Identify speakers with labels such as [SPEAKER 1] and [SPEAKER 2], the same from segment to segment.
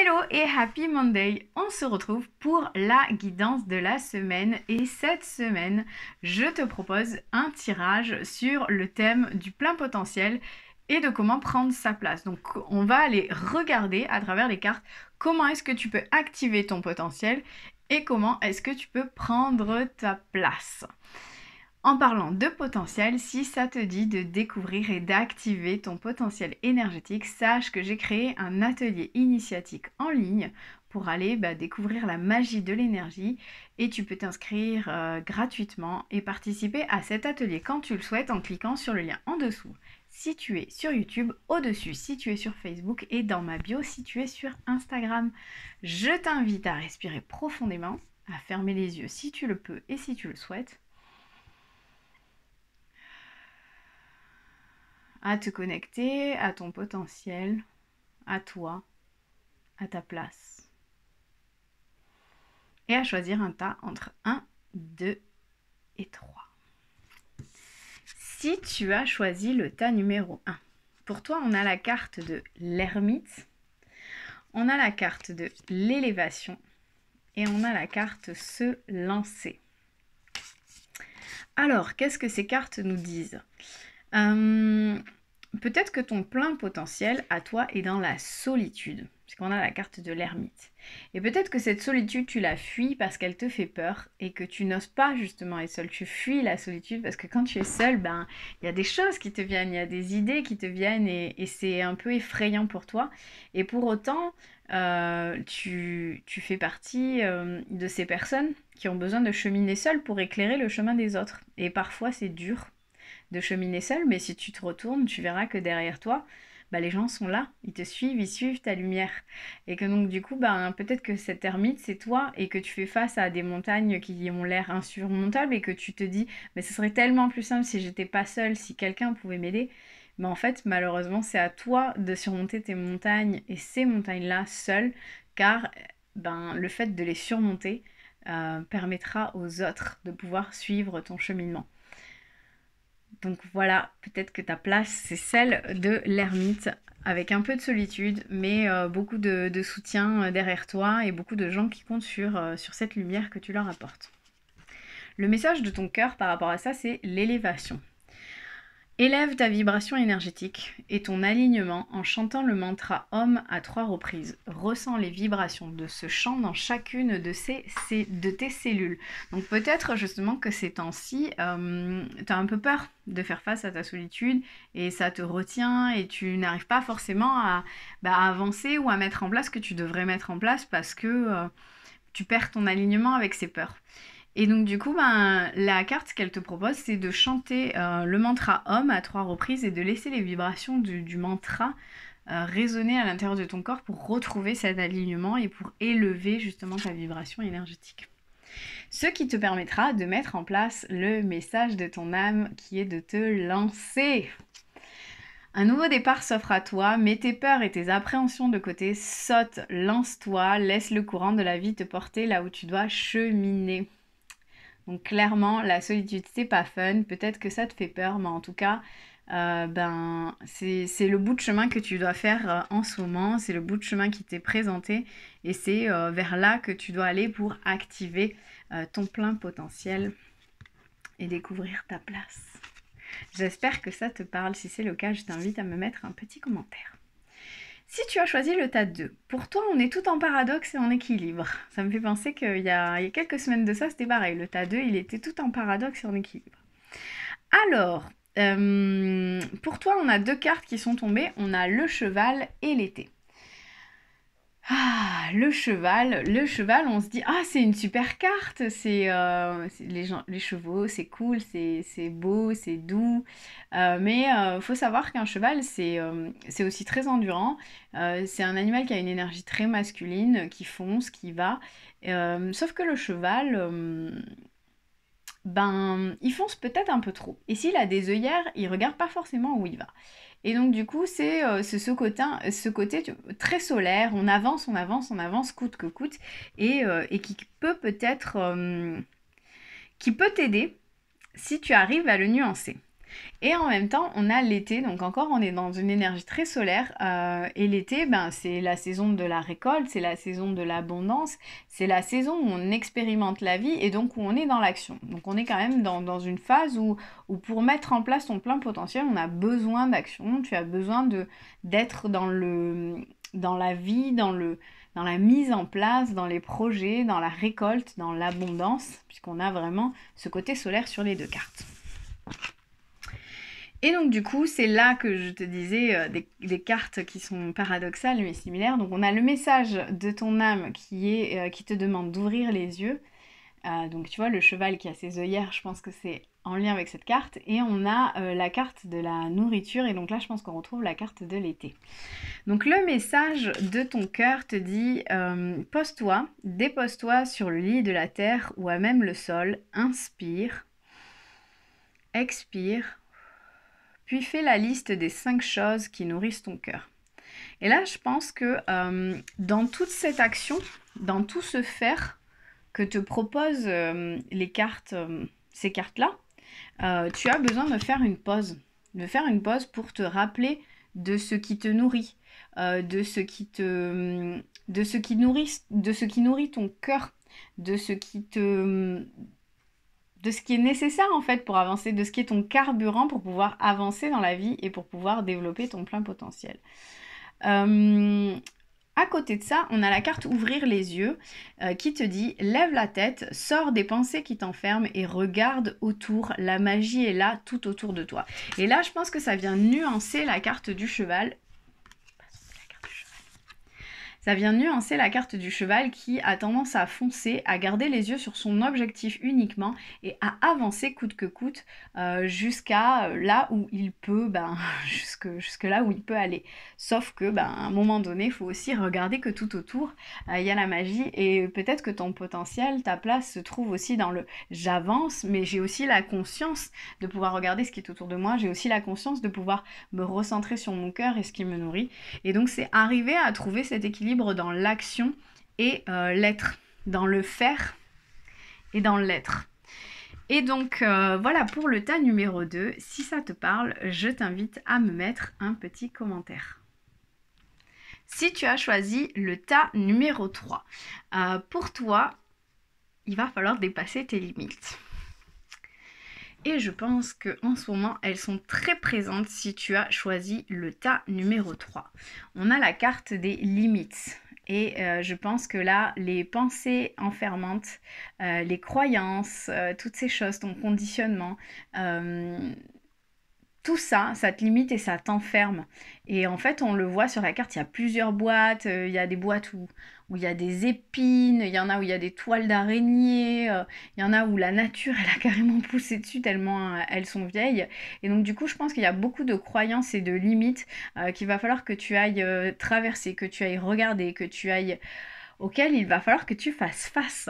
[SPEAKER 1] Hello et Happy Monday! On se retrouve pour la guidance de la semaine et cette semaine, je te propose un tirage sur le thème du plein potentiel et de comment prendre sa place. Donc on va aller regarder à travers les cartes comment est-ce que tu peux activer ton potentiel et comment est-ce que tu peux prendre ta place. En parlant de potentiel, si ça te dit de découvrir et d'activer ton potentiel énergétique, sache que j'ai créé un atelier initiatique en ligne pour aller découvrir la magie de l'énergie et tu peux t'inscrire gratuitement et participer à cet atelier quand tu le souhaites en cliquant sur le lien en dessous. Si tu es sur YouTube, au-dessus, si tu es sur Facebook et dans ma bio, si tu es sur Instagram. Je t'invite à respirer profondément, à fermer les yeux si tu le peux et si tu le souhaites. À te connecter à ton potentiel, à toi, à ta place. Et à choisir un tas entre 1, 2 et 3. Si tu as choisi le tas numéro 1, pour toi on a la carte de l'ermite, on a la carte de l'élévation et on a la carte se lancer. Alors, qu'est-ce que ces cartes nous disent ? Peut-être que ton plein potentiel à toi est dans la solitude, puisqu'on a la carte de l'ermite. Et peut-être que cette solitude, tu la fuis parce qu'elle te fait peur et que tu n'oses pas justement être seul. Tu fuis la solitude parce que quand tu es seul, il y a des choses qui te viennent, il y a des idées qui te viennent et c'est un peu effrayant pour toi. Et pour autant, tu fais partie de ces personnes qui ont besoin de cheminer seules pour éclairer le chemin des autres. Et parfois, c'est dur de cheminer seul, mais si tu te retournes, tu verras que derrière toi, les gens sont là, ils te suivent, ils suivent ta lumière. Et que donc du coup, peut-être que cette ermite, c'est toi et que tu fais face à des montagnes qui ont l'air insurmontables et que tu te dis, mais ce serait tellement plus simple si j'étais pas seule, si quelqu'un pouvait m'aider. Mais en fait, malheureusement, c'est à toi de surmonter tes montagnes et ces montagnes-là seule, car le fait de les surmonter permettra aux autres de pouvoir suivre ton cheminement. Donc voilà, peut-être que ta place, c'est celle de l'ermite, avec un peu de solitude, mais beaucoup de soutien derrière toi et beaucoup de gens qui comptent sur cette lumière que tu leur apportes. Le message de ton cœur par rapport à ça, c'est l'élévation. Élève ta vibration énergétique et ton alignement en chantant le mantra Om à 3 reprises. Ressens les vibrations de ce chant dans chacune de tes cellules. Donc peut-être justement que ces temps-ci, tu as un peu peur de faire face à ta solitude et ça te retient et tu n'arrives pas forcément à avancer ou à mettre en place ce que tu devrais mettre en place parce que tu perds ton alignement avec ces peurs. Et donc du coup, la carte qu'elle te propose, c'est de chanter le mantra Om à 3 reprises et de laisser les vibrations du mantra résonner à l'intérieur de ton corps pour retrouver cet alignement et pour élever justement ta vibration énergétique. Ce qui te permettra de mettre en place le message de ton âme qui est de te lancer. Un nouveau départ s'offre à toi, mets tes peurs et tes appréhensions de côté, saute, lance-toi, laisse le courant de la vie te porter là où tu dois cheminer. Donc clairement, la solitude, c'est pas fun. Peut-être que ça te fait peur, mais en tout cas, c'est le bout de chemin que tu dois faire en ce moment. C'est le bout de chemin qui t'est présenté. Et c'est vers là que tu dois aller pour activer ton plein potentiel et découvrir ta place. J'espère que ça te parle. Si c'est le cas, je t'invite à me mettre un petit commentaire. Si tu as choisi le tas 2, pour toi, on est tout en paradoxe et en équilibre. Ça me fait penser qu'il y a quelques semaines de ça, c'était pareil. Le tas 2, il était tout en paradoxe et en équilibre. Alors, pour toi, on a 2 cartes qui sont tombées. On a le cheval et l'été. Ah, le cheval, on se dit, ah, c'est une super carte, les chevaux, c'est cool, c'est beau, c'est doux, mais faut savoir qu'un cheval, c'est aussi très endurant, c'est un animal qui a une énergie très masculine, qui fonce, qui va, sauf que le cheval, il fonce peut-être un peu trop, et s'il a des œillères, il regarde pas forcément où il va. Et donc du coup, c'est ce côté très solaire, on avance, coûte que coûte, et qui peut peut-être, qui peut t'aider si tu arrives à le nuancer. Et en même temps, on a l'été, donc encore on est dans une énergie très solaire. Et l'été, ben, c'est la saison de la récolte, c'est la saison de l'abondance, c'est la saison où on expérimente la vie et donc où on est dans l'action. Donc on est quand même dans une phase où pour mettre en place ton plein potentiel, on a besoin d'action, tu as besoin d'être dans la vie, dans la mise en place, dans les projets, dans la récolte, dans l'abondance, puisqu'on a vraiment ce côté solaire sur les deux cartes. Et donc du coup, c'est là que je te disais des cartes qui sont paradoxales mais similaires. Donc on a le message de ton âme qui te demande d'ouvrir les yeux. Donc tu vois, le cheval qui a ses œillères, je pense que c'est en lien avec cette carte. Et on a la carte de la nourriture. Et donc là, je pense qu'on retrouve la carte de l'été. Donc le message de ton cœur te dit pose-toi, dépose-toi sur le lit de la terre ou à même le sol. Inspire, expire. Puis fais la liste des 5 choses qui nourrissent ton cœur. Et là, je pense que dans toute cette action, dans tout ce faire que te proposent les cartes, ces cartes-là, tu as besoin de faire une pause. De faire une pause pour te rappeler de ce qui te nourrit, de ce qui nourrit ton cœur, de ce qui est nécessaire en fait pour avancer, de ce qui est ton carburant pour pouvoir avancer dans la vie et pour pouvoir développer ton plein potentiel. À côté de ça, on a la carte ouvrir les yeux qui te dit lève la tête, sors des pensées qui t'enferment et regarde autour, la magie est là tout autour de toi. Et là, je pense que ça vient nuancer la carte du cheval. Ça vient nuancer la carte du cheval qui a tendance à foncer, à garder les yeux sur son objectif uniquement et à avancer coûte que coûte jusqu'à là où il peut, jusque là où il peut aller. Sauf que, à un moment donné, il faut aussi regarder que tout autour, il y a la magie et peut-être que ton potentiel, ta place se trouve aussi dans le j'avance, mais j'ai aussi la conscience de pouvoir regarder ce qui est autour de moi, j'ai aussi la conscience de pouvoir me recentrer sur mon cœur et ce qui me nourrit. Et donc, c'est arriver à trouver cet équilibre dans l'action et l'être, dans le faire et dans l'être. Et donc voilà pour le tas numéro 2. Si ça te parle, je t'invite à me mettre un petit commentaire. Si tu as choisi le tas numéro 3, pour toi, il va falloir dépasser tes limites. Et je pense qu'en ce moment, elles sont très présentes si tu as choisi le tas numéro 3. On a la carte des limites. Et je pense que là, les pensées enfermantes, les croyances, toutes ces choses, ton conditionnement, tout ça, ça te limite et ça t'enferme. Et en fait, on le voit sur la carte, il y a plusieurs boîtes. Il y a des boîtes où il y a des épines, il y en a où il y a des toiles d'araignée, il y en a où la nature, elle a carrément poussé dessus tellement elles sont vieilles. Et donc du coup, je pense qu'il y a beaucoup de croyances et de limites qu'il va falloir que tu ailles traverser, que tu ailles regarder, auxquelles il va falloir que tu fasses face.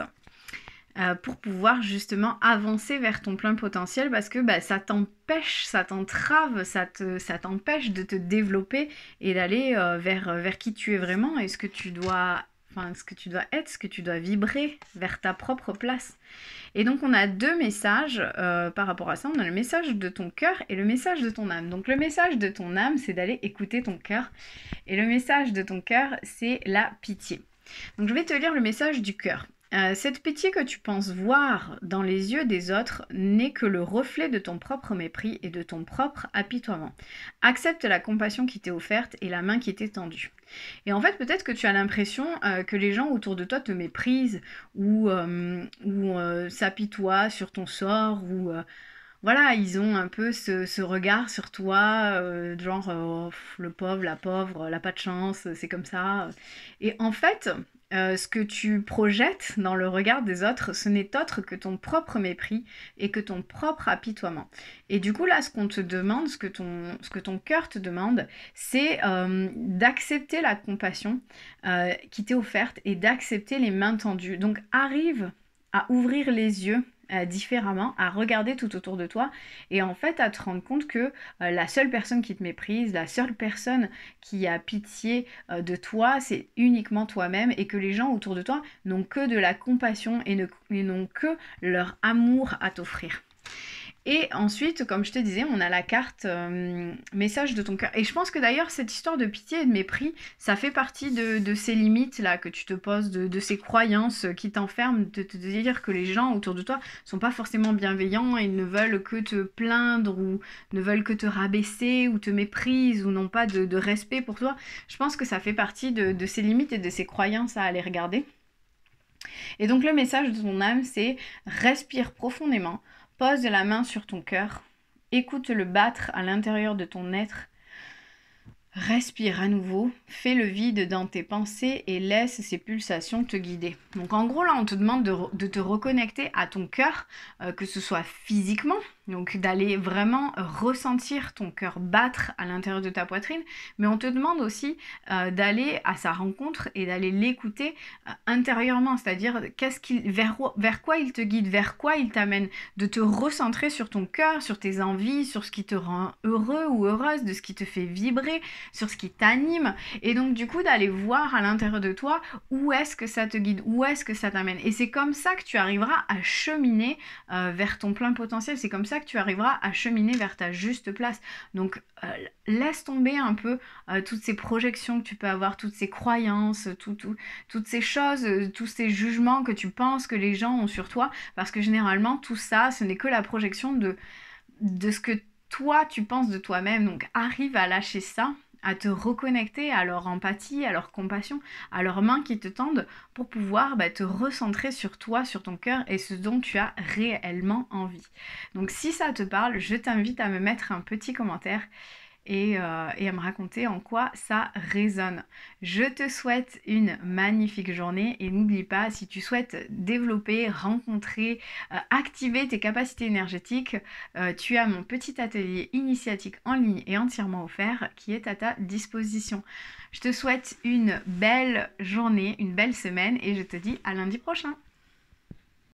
[SPEAKER 1] Pour pouvoir justement avancer vers ton plein potentiel parce que ça t'empêche, ça t'entrave, ça t'empêche de te développer et d'aller vers qui tu es vraiment et ce que tu dois être, ce que tu dois vibrer vers ta propre place. Et donc on a 2 messages par rapport à ça. On a le message de ton cœur et le message de ton âme. Donc le message de ton âme, c'est d'aller écouter ton cœur. Et le message de ton cœur, c'est la pitié. Donc je vais te lire le message du cœur. Cette pitié que tu penses voir dans les yeux des autres n'est que le reflet de ton propre mépris et de ton propre apitoiement. Accepte la compassion qui t'est offerte et la main qui t'est tendue. Et en fait, peut-être que tu as l'impression que les gens autour de toi te méprisent ou s'apitoient sur ton sort ou... voilà, ils ont un peu ce regard sur toi, genre le pauvre, la pauvre, elle n'a pas de chance, c'est comme ça. Et en fait, ce que tu projettes dans le regard des autres, ce n'est autre que ton propre mépris et que ton propre apitoiement. Et du coup, là, ce qu'on te demande, ce que ton cœur te demande, c'est d'accepter la compassion qui t'est offerte et d'accepter les mains tendues. Donc, arrive à ouvrir les yeux différemment, à regarder tout autour de toi et en fait à te rendre compte que la seule personne qui te méprise, la seule personne qui a pitié de toi, c'est uniquement toi-même et que les gens autour de toi n'ont que de la compassion et n'ont que leur amour à t'offrir. Et ensuite, comme je te disais, on a la carte message de ton cœur. Et je pense que d'ailleurs, cette histoire de pitié et de mépris, ça fait partie de ces limites là que tu te poses, de ces croyances qui t'enferment, de te dire que les gens autour de toi sont pas forcément bienveillants et ne veulent que te plaindre ou ne veulent que te rabaisser ou te méprisent ou n'ont pas de respect pour toi. Je pense que ça fait partie de ces limites et de ces croyances à aller regarder. Et donc le message de ton âme, c'est respire profondément, pose la main sur ton cœur, écoute-le battre à l'intérieur de ton être, respire à nouveau, fais le vide dans tes pensées et laisse ces pulsations te guider. Donc en gros là on te demande de te reconnecter à ton cœur, que ce soit physiquement, donc d'aller vraiment ressentir ton cœur battre à l'intérieur de ta poitrine, mais on te demande aussi d'aller à sa rencontre et d'aller l'écouter intérieurement, c'est-à-dire vers quoi il te guide, vers quoi il t'amène, de te recentrer sur ton cœur, sur tes envies, sur ce qui te rend heureux ou heureuse, de ce qui te fait vibrer, sur ce qui t'anime, et donc du coup d'aller voir à l'intérieur de toi où est-ce que ça te guide, où est-ce que ça t'amène. Et c'est comme ça que tu arriveras à cheminer vers ton plein potentiel, c'est comme ça que tu arriveras à cheminer vers ta juste place. Donc laisse tomber un peu toutes ces projections que tu peux avoir, toutes ces croyances, toutes ces choses, tous ces jugements que tu penses que les gens ont sur toi, parce que généralement tout ça, ce n'est que la projection de ce que toi tu penses de toi-même. Donc arrive à lâcher ça, à te reconnecter à leur empathie, à leur compassion, à leurs mains qui te tendent pour pouvoir te recentrer sur toi, sur ton cœur et ce dont tu as réellement envie. Donc si ça te parle, je t'invite à me mettre un petit commentaire et à me raconter en quoi ça résonne. Je te souhaite une magnifique journée et n'oublie pas, si tu souhaites développer, rencontrer, activer tes capacités énergétiques, tu as mon petit atelier initiatique en ligne et entièrement offert qui est à ta disposition. Je te souhaite une belle journée, une belle semaine et je te dis à lundi prochain.